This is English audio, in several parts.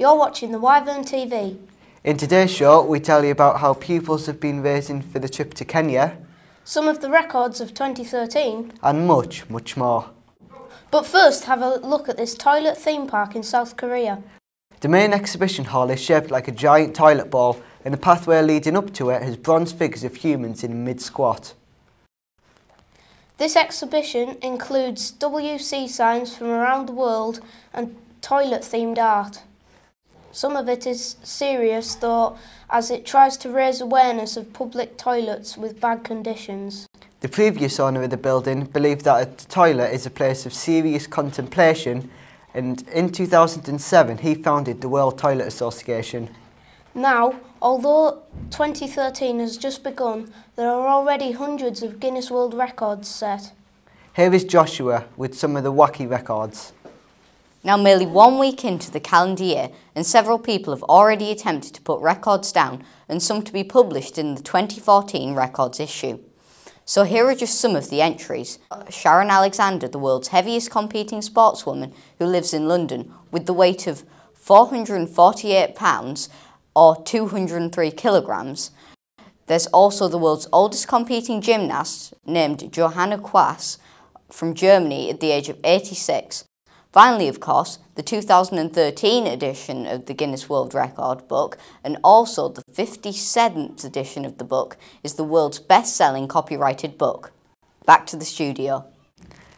You're watching the Wyvern TV. In today's show, we tell you about how pupils have been raising for the trip to Kenya, some of the records of 2013, and much, much more. But first, have a look at this toilet theme park in South Korea. The main exhibition hall is shaped like a giant toilet bowl, and the pathway leading up to it has bronze figures of humans in mid-squat. This exhibition includes WC signs from around the world and toilet-themed art. Some of it is serious, though, as it tries to raise awareness of public toilets with bad conditions. The previous owner of the building believed that a toilet is a place of serious contemplation, and in 2007 he founded the World Toilet Association. Now, although 2013 has just begun, there are already hundreds of Guinness World Records set. Here is Joshua with some of the wacky records. Now merely 1 week into the calendar year, and several people have already attempted to put records down, and some to be published in the 2014 records issue. So here are just some of the entries. Sharon Alexander, the world's heaviest competing sportswoman who lives in London, with the weight of 448 pounds or 203 kilograms. There's also the world's oldest competing gymnast, named Johanna Quass, from Germany at the age of 86. Finally, of course, the 2013 edition of the Guinness World Record book, and also the 57th edition of the book, is the world's best-selling copyrighted book. Back to the studio.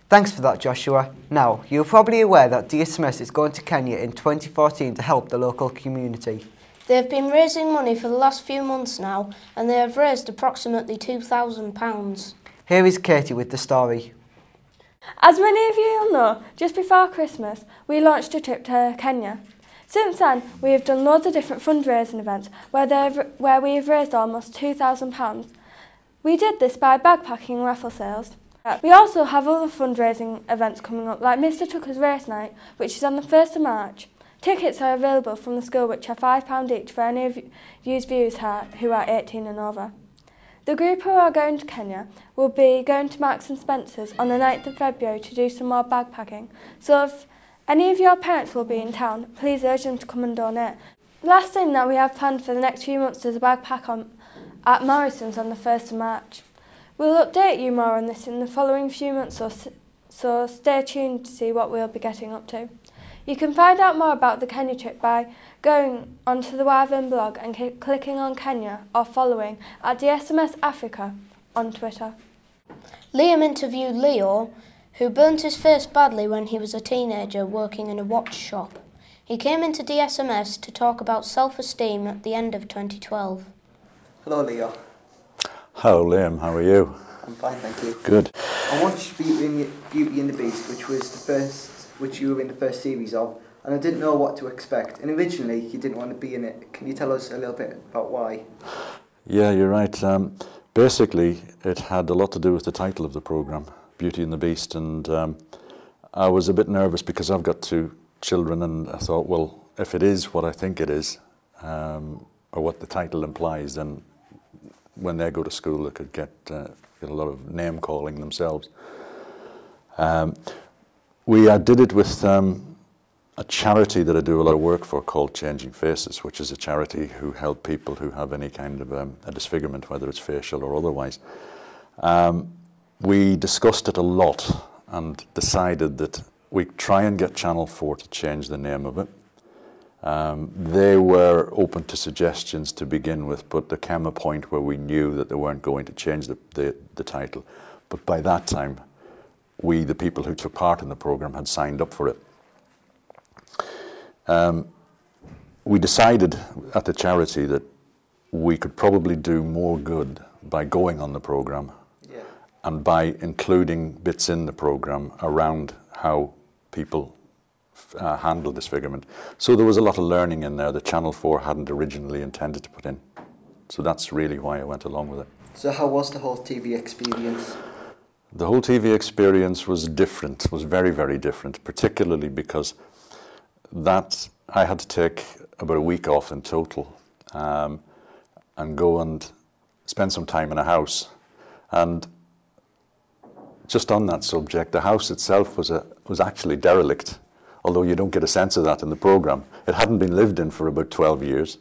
Thanks for that, Joshua. Now, you're probably aware that DSMS is going to Kenya in 2014 to help the local community. They have been raising money for the last few months now, and they have raised approximately £2,000. Here is Katie with the story. As many of you will know, just before Christmas, we launched a trip to Kenya. Since then, we have done loads of different fundraising events where we have raised almost £2,000. We did this by backpacking raffle sales. We also have other fundraising events coming up, like Mr Tucker's Race Night, which is on the 1st of March. Tickets are available from the school, which are £5 each for any of you viewers who are 18 and over. The group who are going to Kenya will be going to Marks and Spencer's on the 9th of February to do some more backpacking. So if any of your parents will be in town, please urge them to come and donate. The last thing that we have planned for the next few months is a backpack at Morrison's on the 1st of March. We'll update you more on this in the following few months, so stay tuned to see what we'll be getting up to. You can find out more about the Kenya trip by going onto the Wyvern blog and clicking on Kenya, or following at DSMS Africa on Twitter. Liam interviewed Leo, who burnt his face badly when he was a teenager working in a watch shop. He came into DSMS to talk about self-esteem at the end of 2012. Hello, Leo. Hello, Liam. How are you? I'm fine, thank you. Good. I watched Beauty and the Beast, which you were in the first series of, and I didn't know what to expect. And originally, you didn't want to be in it. Can you tell us a little bit about why? Yeah, you're right. Basically, it had a lot to do with the title of the programme, Beauty and the Beast, and I was a bit nervous because I've got 2 children, and I thought, well, if it is what I think it is, or what the title implies, then when they go to school, they could get a lot of name-calling themselves. We did it with a charity that I do a lot of work for called Changing Faces, which is a charity who help people who have any kind of a disfigurement, whether it's facial or otherwise. We discussed it a lot and decided that we'd try and get Channel 4 to change the name of it. They were open to suggestions to begin with, but there came a point where we knew that they weren't going to change the title. But by that time, we, the people who took part in the programme, had signed up for it. We decided at the charity that we could probably do more good by going on the programme, yeah, and by including bits in the programme around how people handle disfigurement. So there was a lot of learning in there that Channel 4 hadn't originally intended to put in. So that's really why I went along with it. So how was the whole TV experience? The whole TV experience was different, was very, very different, particularly because I had to take about a week off in total and go and spend some time in a house. And just on that subject, the house itself was actually derelict. although you don't get a sense of that in the programme. It hadn't been lived in for about 12 years.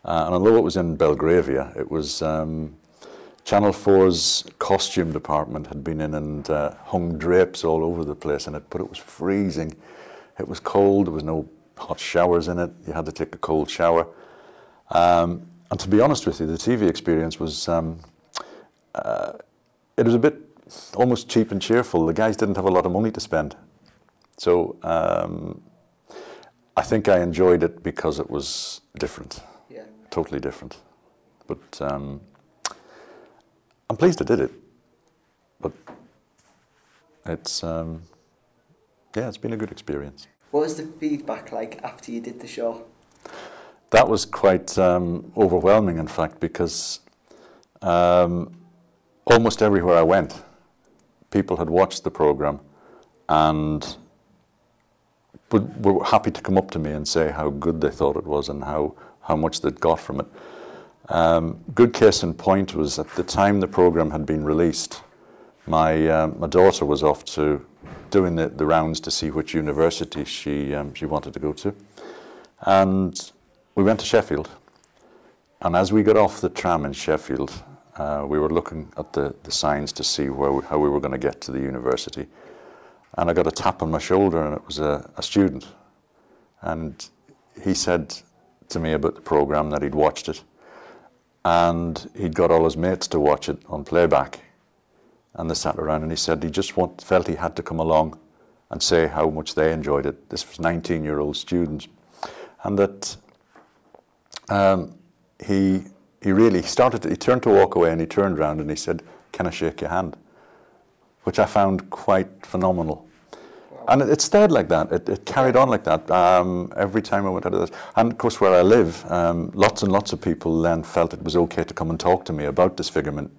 And although it was in Belgravia, it was Channel 4's costume department had been in and hung drapes all over the place in it, but it was freezing. It was cold, there was no hot showers in it, you had to take a cold shower. And to be honest with you, the TV experience was, it was a bit almost cheap and cheerful. The guys didn't have a lot of money to spend. So I think I enjoyed it because it was different, totally different. But I'm pleased I did it. But it's, yeah, it's been a good experience. What was the feedback like after you did the show? That was quite overwhelming, in fact, because almost everywhere I went, people had watched the programme and were happy to come up to me and say how good they thought it was and how much they'd got from it. Good case in point was at the time the programme had been released, my daughter was off to doing the rounds to see which university she wanted to go to. And we went to Sheffield. And as we got off the tram in Sheffield, we were looking at the signs to see how we were going to get to the university. And I got a tap on my shoulder, and it was a student. And he said to me about the programme that he'd watched it. And he'd got all his mates to watch it on playback. And they sat around, and he said he just felt he had to come along and say how much they enjoyed it. This was 19-year-old students. And that he turned to walk away, and he turned around and he said, "Can I shake your hand?" Which I found quite phenomenal. Wow. And it stayed like that. It carried on like that every time I went out of this. And of course, where I live, lots and lots of people then felt it was okay to come and talk to me about disfigurement,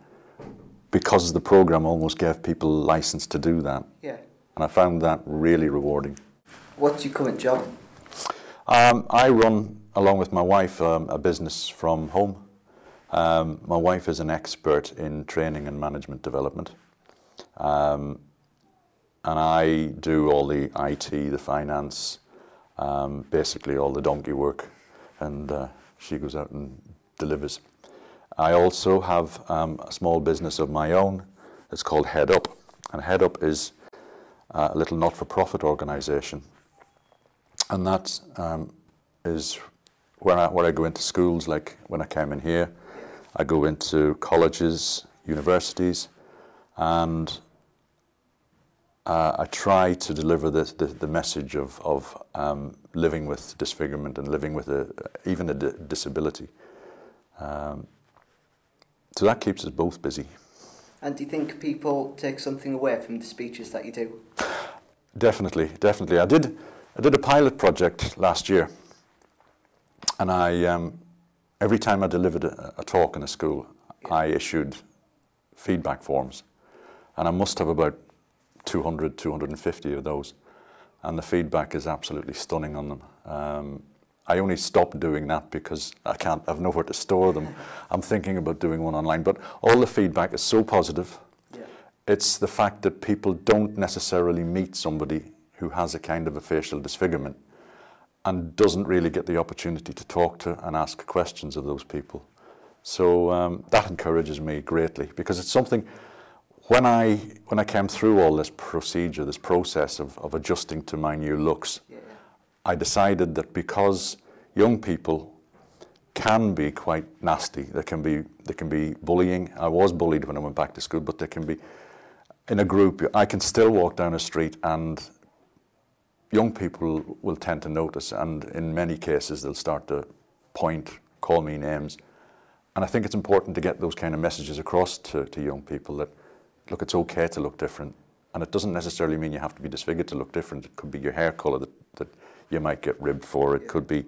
because the programme almost gave people license to do that. Yeah. And I found that really rewarding. What's your current job? I run, along with my wife, a business from home. My wife is an expert in training and management development. And I do all the IT, the finance, basically all the donkey work, and she goes out and delivers. I also have a small business of my own. It's called Head Up. And Head Up is a little not-for-profit organisation. And that is where I go into schools, like when I came in here. I go into colleges, universities, and I try to deliver the message of living with disfigurement and living with even a disability. So that keeps us both busy. And do you think people take something away from the speeches that you do? Definitely, definitely. I did a pilot project last year, and every time I delivered a talk in a school, I issued feedback forms, and I must have about 200, 250 of those, and the feedback is absolutely stunning on them. I only stopped doing that because I've nowhere to store them. I'm thinking about doing one online, but all the feedback is so positive. Yeah. It's the fact that people don't necessarily meet somebody who has a kind of a facial disfigurement and doesn't really get the opportunity to talk to and ask questions of those people. So that encourages me greatly, because it's something, when I came through all this procedure, this process of adjusting to my new looks, I decided that because young people can be quite nasty, they can be bullying. I was bullied when I went back to school, but they can be in a group. I can still walk down a street and young people will tend to notice, and in many cases they'll start to point, call me names. And I think it's important to get those kind of messages across to young people that, look, it's okay to look different. And it doesn't necessarily mean you have to be disfigured to look different. It could be your hair colour that you might get ribbed for. It could be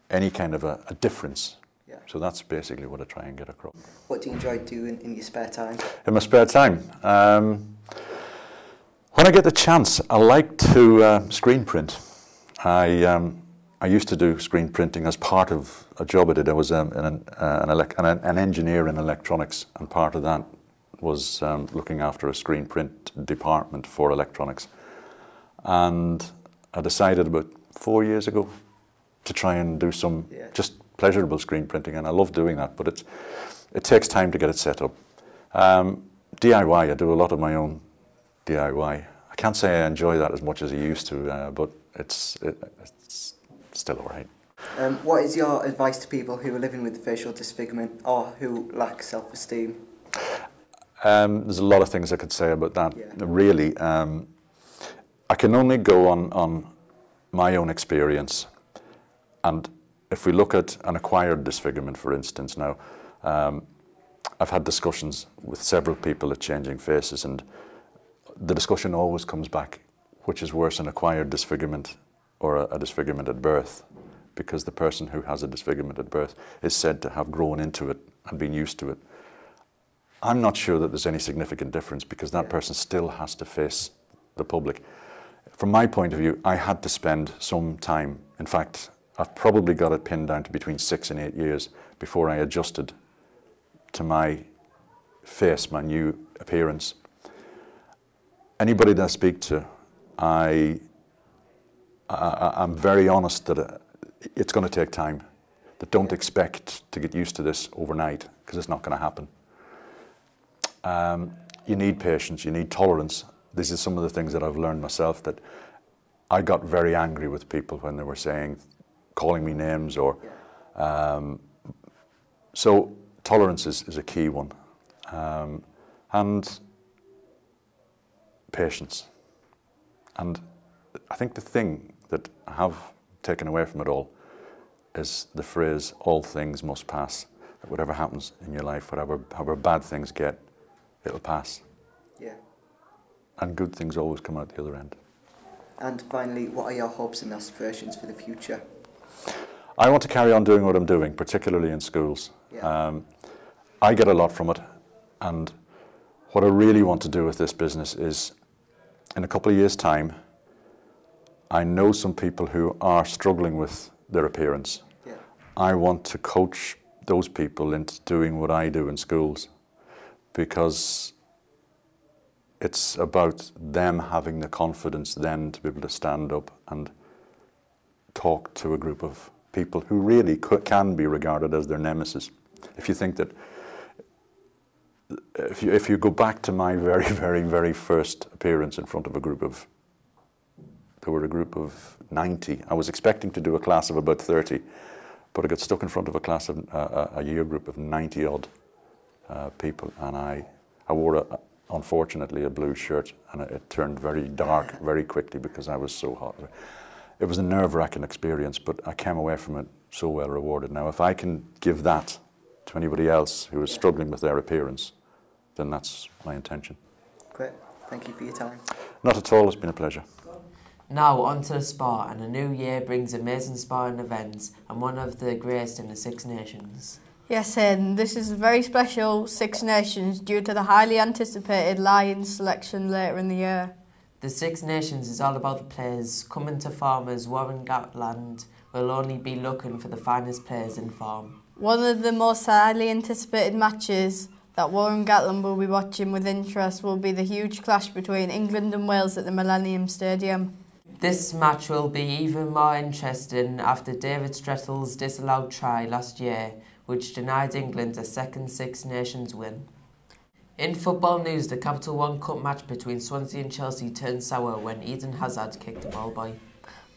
any kind of a difference. Yeah. So that's basically what I try and get across. What do you enjoy doing in your spare time? In my spare time? When I get the chance, I like to screen print. I used to do screen printing as part of a job I did. I was an engineer in electronics, and part of that was looking after a screen print department for electronics. And I decided about 4 years ago to try and do some just pleasurable screen printing, and I love doing that, but it takes time to get it set up. DIY, I do a lot of my own DIY. I can't say I enjoy that as much as I used to, but it's still all right. What is your advice to people who are living with facial disfigurement or who lack self-esteem? There's a lot of things I could say about that. Yeah. Really, I can only go on my own experience. And if we look at an acquired disfigurement, for instance, now, I've had discussions with several people at Changing Faces, and the discussion always comes back, which is worse, an acquired disfigurement or a disfigurement at birth, because the person who has a disfigurement at birth is said to have grown into it and been used to it. I'm not sure that there's any significant difference, because that person still has to face the public. From my point of view, I had to spend some time. In fact, I've probably got it pinned down to between 6 and 8 years before I adjusted to my face, my new appearance. Anybody that I speak to, I'm very honest that it's going to take time. That don't expect to get used to this overnight, because it's not going to happen. You need patience, you need tolerance. This is some of the things that I've learned myself, that I got very angry with people when they were calling me names, or so tolerance is a key one, and patience. And I think the thing that I have taken away from it all is the phrase, all things must pass. That whatever happens in your life, however bad things get, it'll pass. Yeah. And good things always come out the other end. And finally, what are your hopes and aspirations for the future? I want to carry on doing what I'm doing, particularly in schools. Yeah. I get a lot from it, and what I really want to do with this business is, in a couple of years' time, I know some people who are struggling with their appearance. Yeah. I want to coach those people into doing what I do in schools, because it's about them having the confidence then to be able to stand up and talk to a group of people who really can be regarded as their nemesis. If you think that, if you go back to my very, very, very first appearance in front of there were a group of 90. I was expecting to do a class of about 30, but I got stuck in front of a class of a year group of 90 odd people, and I wore unfortunately a blue shirt, and it turned very dark very quickly because I was so hot. It was a nerve-wracking experience, but I came away from it so well rewarded. Now, if I can give that to anybody else who is struggling with their appearance, then that's my intention. Great. Thank you for your time. Not at all. It's been a pleasure. Now on to the sport, and a new year brings amazing sporting events, and one of the greatest in the Six Nations. Yes, Hayden, this is a very special Six Nations due to the highly anticipated Lions selection later in the year. The Six Nations is all about the players coming to Farmers Warren-Gatland will only be looking for the finest players in form. One of the most highly anticipated matches that Warren-Gatland will be watching with interest will be the huge clash between England and Wales at the Millennium Stadium. This match will be even more interesting after David Strettle's disallowed try last year, which denied England a second Six Nations win. In football news, the Capital One Cup match between Swansea and Chelsea turned sour when Eden Hazard kicked the ball by.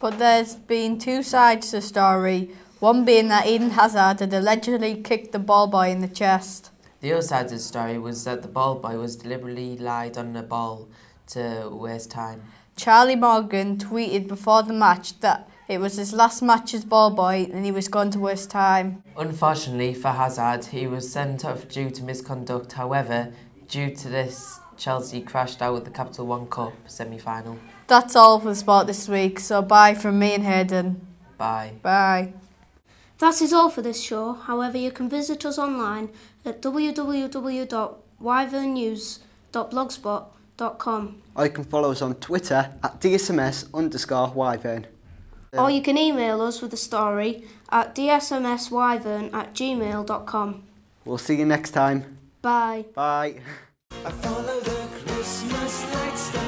But there's been two sides to the story, one being that Eden Hazard had allegedly kicked the ball boy in the chest. The other side of the story was that the ball boy was deliberately lied on the ball to waste time. Charlie Morgan tweeted before the match that it was his last match as ball boy and he was going to waste time. Unfortunately for Hazard, he was sent off due to misconduct. However, due to this, Chelsea crashed out at the Capital One Cup semi-final. That's all for the sport this week, so bye from me and Hayden. Bye. Bye. That is all for this show. However, you can visit us online at www.wyvernnews.blogspot.com. Or you can follow us on Twitter at DSMS_Wyvern. Or you can email us with a story at dsmswyvern@gmail.com. We'll see you next time. Bye. Bye. I follow the Christmas lights.